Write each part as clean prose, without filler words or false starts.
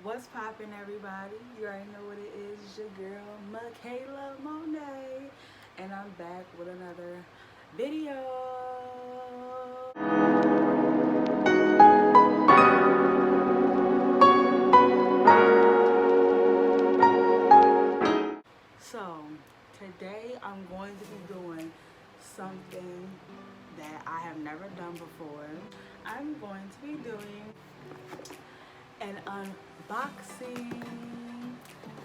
What's poppin', everybody? You already know what it is. It's your girl, Mone't, and I'm back with another video. So, today I'm going to be doing something that I have never done before. I'm going to be doing an unboxing,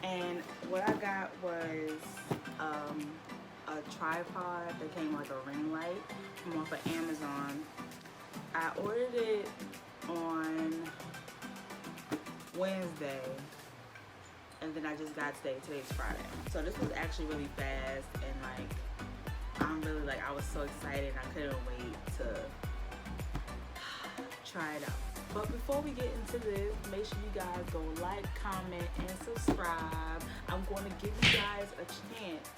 and what I got was a tripod that came like a ring light from off of Amazon. I ordered it on Wednesday, and then I just got today's Friday. So this was actually really fast, and I was so excited and I couldn't wait to try it out. But before we get into this, make sure you guys go like, comment, and subscribe. I'm going to give you guys a chance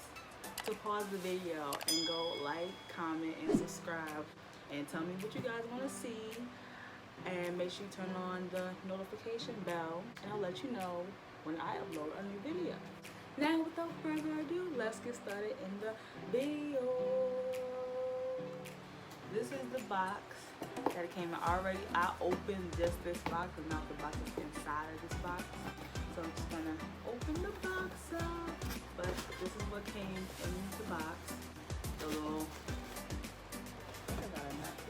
to pause the video and go like, comment, and subscribe. And tell me what you guys want to see. And make sure you turn on the notification bell, and I'll let you know when I upload a new video. Now, without further ado, let's get started in the video. This is the box that it came in already. I opened just this box, and now the box is inside of this box. So I'm just gonna open the box up. But this is what came in the box. The little,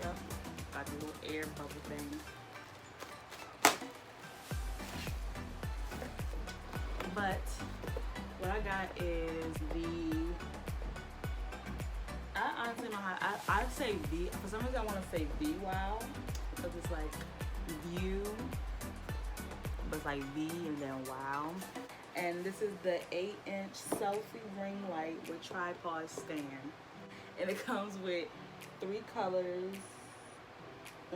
yep, got the little air bubble thing. But what I got is I honestly know how, I say V, for some reason I want to say V wow, because it's like view, but it's like V and then wow. And this is the 8-inch selfie ring light with tripod stand. And it comes with 3 colors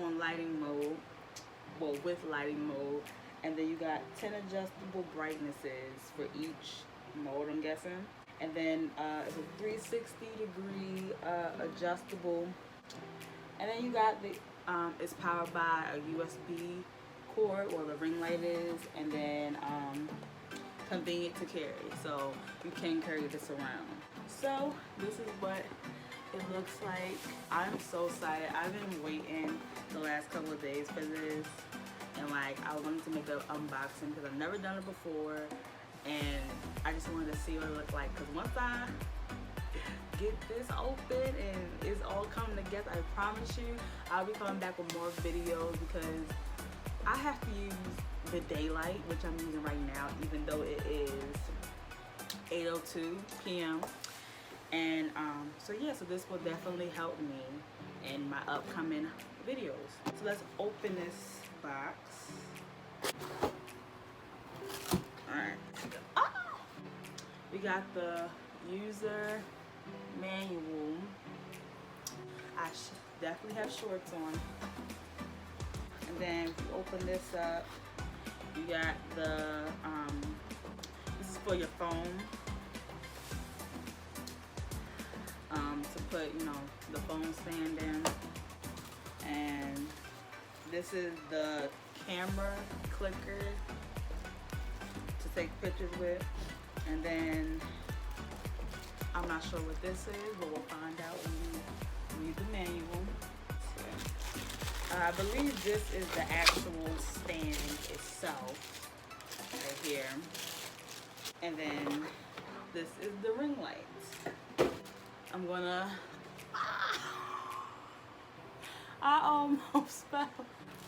on lighting mode, well, with lighting mode. And then you got 10 adjustable brightnesses for each mode, I'm guessing. And then it's a 360-degree adjustable. And then you got the, it's powered by a USB cord, where the ring light is, and then convenient to carry. So you can carry this around. So this is what it looks like. I'm so excited. I've been waiting the last couple of days for this. And I wanted to make an unboxing because I've never done it before, and I just wanted to see what it looked like. Because once I get this open and it's all coming together, I promise you I'll be coming back with more videos, because I have to use the daylight, which I'm using right now, even though it is 8:02 p.m. And so this will definitely help me in my upcoming videos. So let's open this box. Alright. We got the user manual. I should definitely have shorts on. And then if you open this up, you got the this is for your phone. To put, the phone stand in. And this is the camera clicker to take pictures with. And then I'm not sure what this is, but we'll find out when you read the manual. I believe this is the actual stand itself right here. And then this is the ring light. I'm gonna, I almost fell.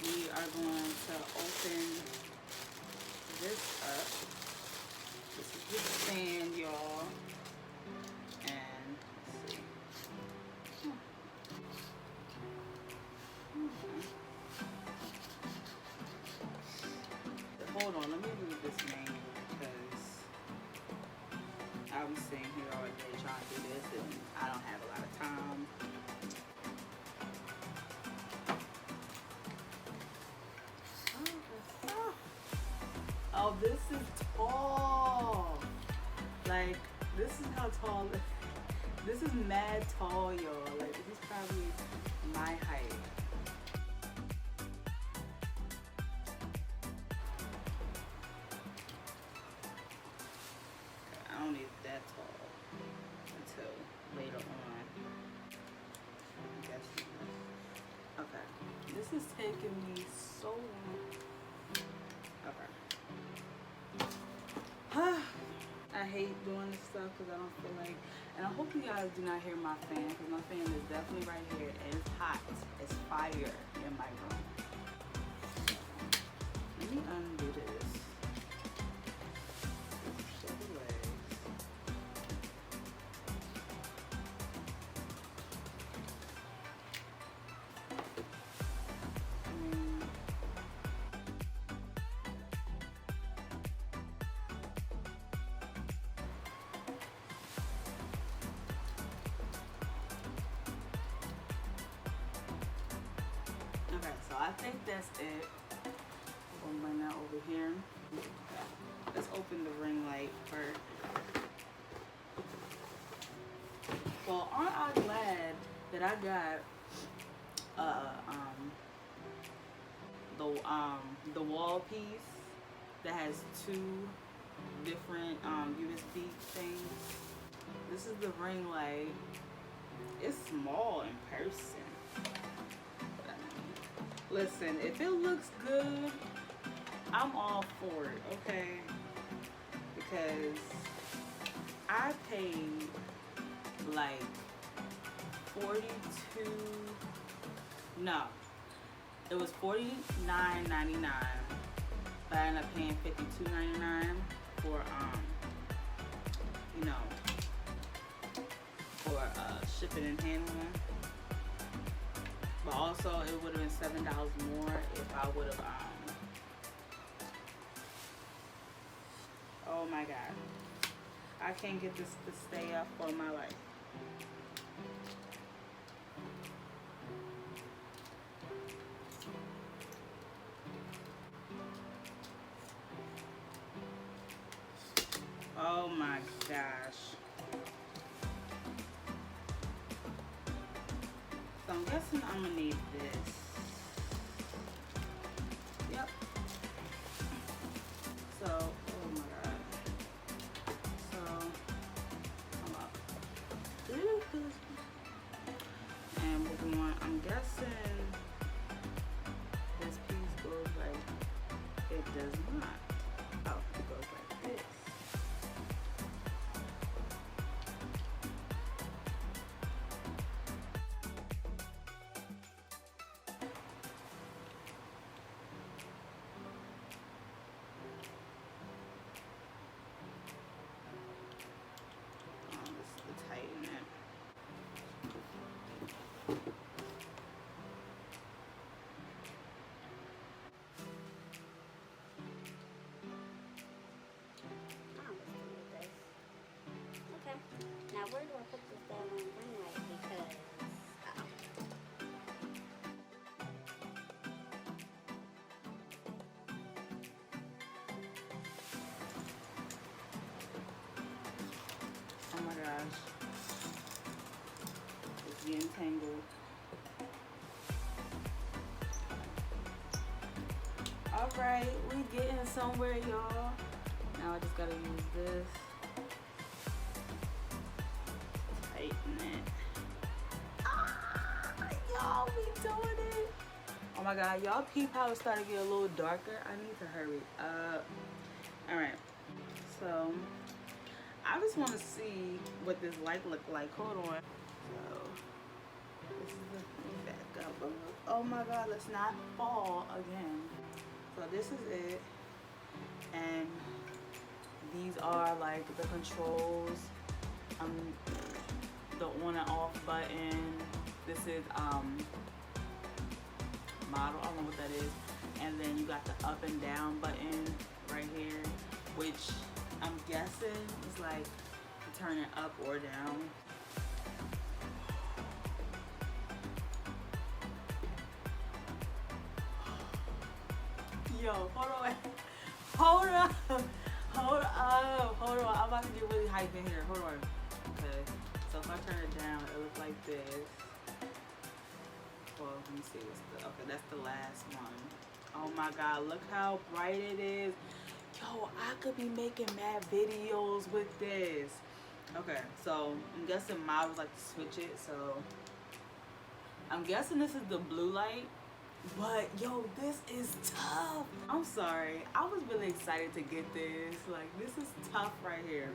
We are going to open this up. This is the stand, y'all. And let's see. Hold on, let me read this name, because I'm sitting here all day trying to do this, and I don't have a lot of time. Oh, this is tall. This is how tall. This is mad tall, y'all. This is probably my height. taking me so long. Okay. I hate doing this stuff because I don't feel like, and I hope you guys do not hear my fan, because my fan is definitely right here and it's hot. It's fire in my room. Let me undo this. Show the legs. Okay, so I think that's it. We'll bring that over here. Okay. Let's open the ring light first. Well, aren't I glad that I got the wall piece that has two different USB things. This is the ring light. It's small in person. Listen, if it looks good, I'm all for it, okay? Because I paid like it was $49.99, but I ended up paying $52.99 for you know, for shipping and handling. But also it would have been $7 more if I would have oh my god, I can't get this to stay up for my life. Oh my gosh. So I'm guessing I'm gonna need this. Yep. So, oh my god. So, I'm up. And we're going, I'm guessing this piece goes like, it does not. Oh, it goes like this. Tighten it. Okay. Now where do I put this down on ring light? Because Oh my gosh. It's getting tangled. Alright, we getting somewhere, y'all. Now I just gotta use this. Tighten it. Ah, y'all, we doing it. Oh my god, y'all peep how it started to get a little darker. I need to hurry up. Alright, so I just want to see what this light look like. Hold on. So this is the thing back up. Oh my god, let's not fall again. So this is it, and these are like the controls. The on and off button. This is model. I don't know what that is. And then you got the up and down button right here, which I'm guessing is like to turn it up or down. Yo, hold on. Hold up. Hold up. Hold on. I'm about to get really hyped in here. Hold on. Okay. So if I turn it down, it looks like this. Well, let me see. Okay, that's the last one. Oh my god, look how bright it is. Yo, I could be making mad videos with this. Okay, so I'm guessing models like to switch it, so I'm guessing this is the blue light But yo, this is tough. I'm sorry. I was really excited to get this. Like, this is tough right here.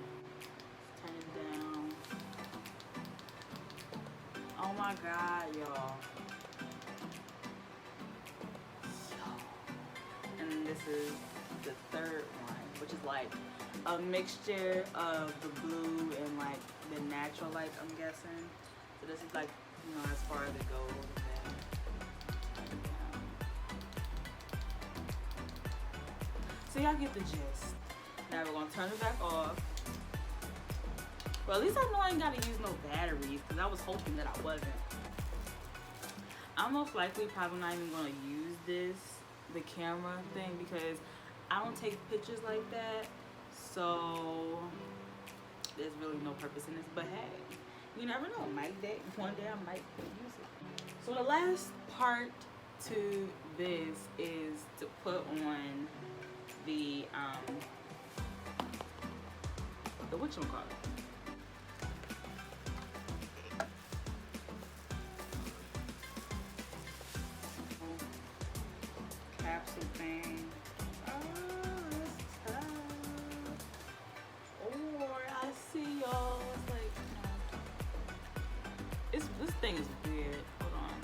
Turn it down. Oh my god, y'all. And this is the third one, which is like a mixture of the blue and like the natural light, I'm guessing. So this is like, you know, as far as it goes. So y'all get the gist. Now we're gonna turn it back off. Well, at least I know I ain't gotta use no batteries, because I was hoping that I wasn't. I'm most likely probably not even gonna use the camera thing, because I don't take pictures like that. So there's really no purpose in this. But hey, you never know. One day I might use it. So the last part to this is to put on the whatchamacallit. Capsule thing. Oh, it's tough. Or I see y'all. It's like, this thing is weird. Hold on.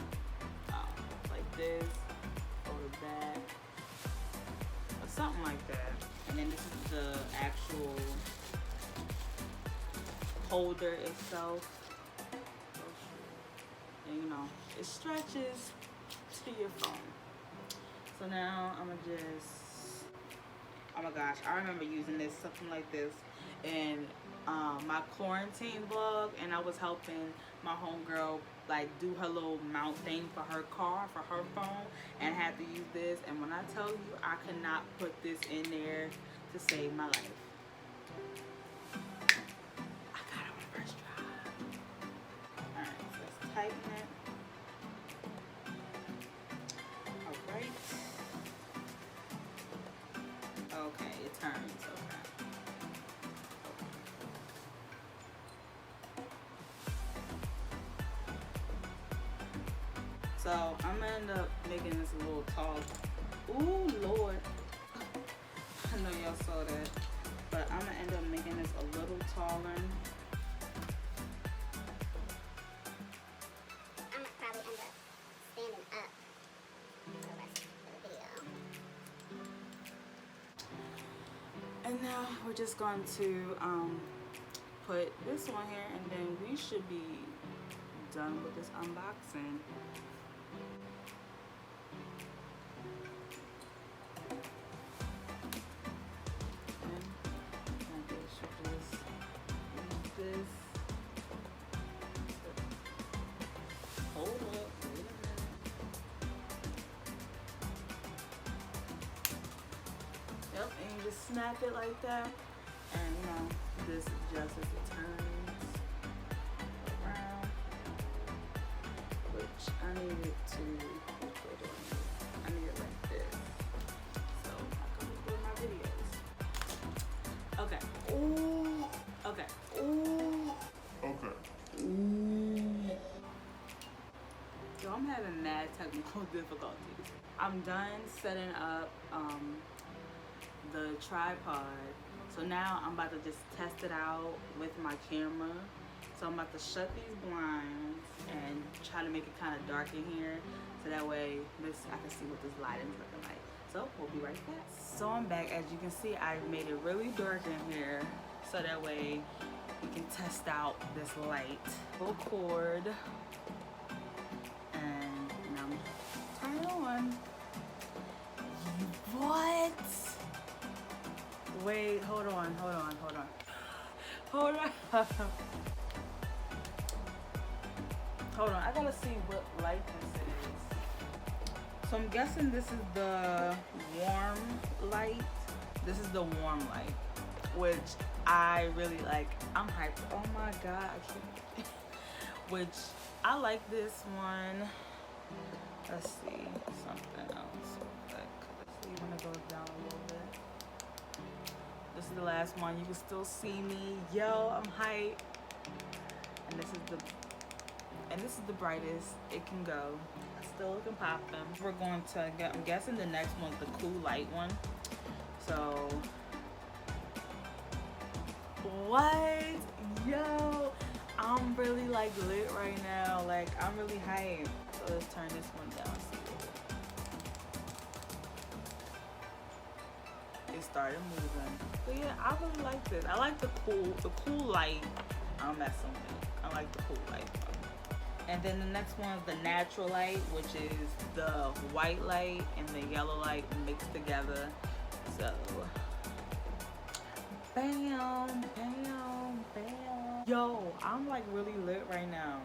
Like this, or the back, or something like that. And then this is the actual holder itself. And you know, it stretches to your phone. So now I'm gonna just, oh my gosh, I remember using this, something like this, in my quarantine vlog, and I was helping my homegirl like do her little mount thing for her car, for her phone, and had to use this. And when I tell you, I could not put this in there to save my life. I got it on the first try. Alright, so let's tighten it. Alright. Okay, it turns, okay. So I'm gonna end up making this a little tall. Ooh, Lord. I know y'all saw that. But I'm gonna end up making this a little taller. I'm gonna probably end up standing up for the rest of the video. And now we're just going to put this one here, and then we should be done with this unboxing. Yep, and you just snap it like that, and you know, this adjusts as it turns around, which I need it to, I need it like this, so I can record my videos. Okay, ooh, okay, ooh, okay, ooh. So I'm having mad technical difficulties. I'm done setting up the tripod. So now I'm about to just test it out with my camera. So I'm about to shut these blinds and try to make it kind of dark in here, so that way I can see what this lighting is looking like. So we'll be right back. So I'm back. As you can see, I made it really dark in here, so that way we can test out this light. Full cord, and now I'm turn it on. What? Wait, hold on. Hold on, I gotta see what light this is. So I'm guessing this is the warm light. This is the warm light, which I really like. I'm hyped. Oh my god, I can't. Which I like this one. Let's see something else. Let's see when it goes down a little bit. This is the last one. You can still see me. Yo, I'm hyped. And this is the, and this is the brightest it can go. Still looking poppin'. We're going to get, I'm guessing the next one's the cool light one. So what? Yo, I'm really like lit right now. Like I'm really hyped. So let's turn this one down. It started moving. But yeah, I really like this. I like the cool light. I'm messing with it. I like the cool light. And then the next one is the natural light, which is the white light and the yellow light mixed together. So bam, bam, bam. Yo, I'm like really lit right now.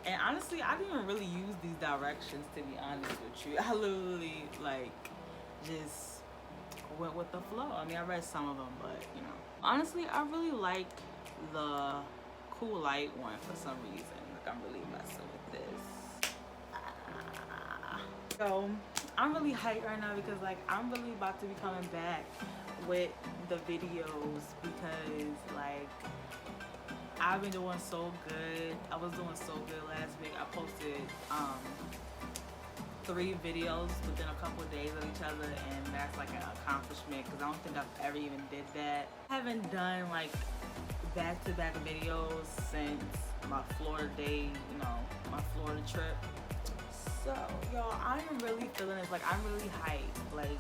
And honestly, I didn't even really use these directions, to be honest with you. I literally like just went with the flow. I mean, I read some of them, but you know. Honestly, I really like the cool light one for some reason. Like I'm really messing with this. So I'm really hyped right now because like I'm really about to be coming back with the videos because like I've been doing so good. I was doing so good last week. I posted 3 videos within a couple of days of each other, and that's like an accomplishment because I don't think I've ever even did that. I haven't done like back-to-back videos since my Florida day, you know, my Florida trip. So y'all, I am really feeling this. Like I'm really hyped. Like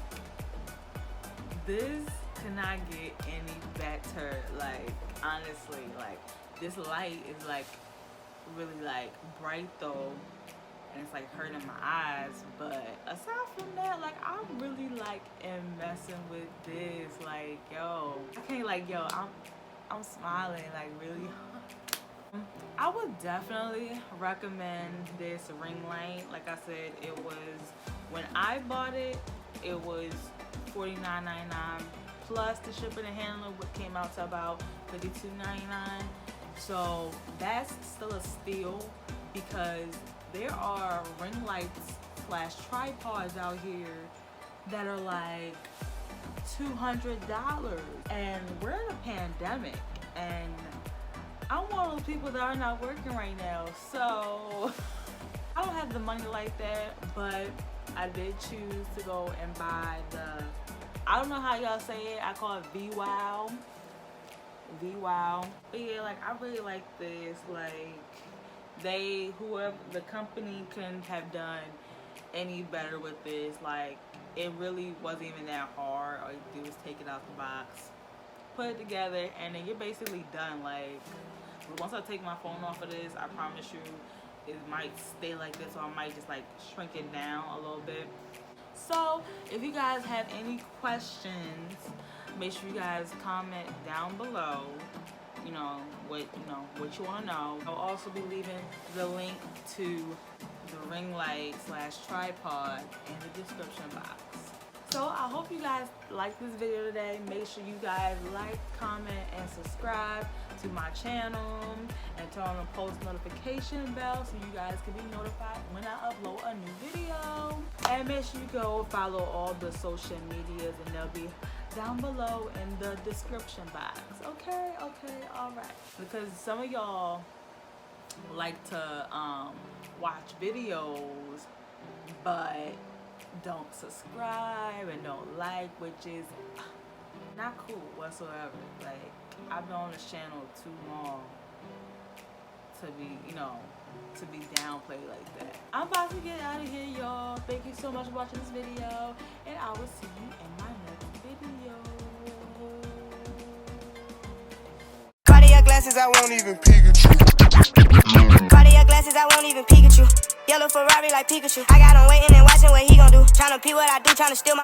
this cannot get any better. Like honestly, like this light is like really like bright though, and it's like hurting my eyes. But aside from that, like I really like am messing with this. Like yo, I can't like yo. I'm smiling like really. I would definitely recommend this ring light. Like I said, it was when I bought it, it was $49.99 plus the shipping and handling, what came out to about $52.99. So that's still a steal because there are ring lights / tripods out here that are like $200, and we're in a pandemic, and I'm one of those people that are not working right now, so I don't have the money like that, but I did choose to go and buy the, I don't know how y'all say it, I call it V-Wow. But yeah, like I really like this. Like whoever the company couldn't have done any better with this. Like it really wasn't even that hard. All you do is take it out the box, put it together, and then you're basically done. Like once I take my phone off of this, I promise you it might stay like this, or I might just like shrink it down a little bit. So if you guys have any questions, make sure you guys comment down below. You know what you want to know. I'll also be leaving the link to the ring light / tripod in the description box. So I hope you guys like this video today. Make sure you guys like, comment, and subscribe to my channel, and turn on the post notification bell so you guys can be notified when I upload a new video. And make sure you go follow all the social medias, and they'll be down below in the description box. Okay, alright. Because some of y'all like to watch videos but don't subscribe and don't like, which is not cool whatsoever. Like I've been on this channel too long to be, to be downplayed like that. I'm about to get out of here, y'all. Thank you so much for watching this video, and I will see you in my next video. Cardiac glasses, I won't even Pikachu. Cardiac glasses, I won't even Pikachu. Yellow Ferrari like Pikachu. I got him waiting and watching what he gon' do. Tryna pee what I do, tryna steal my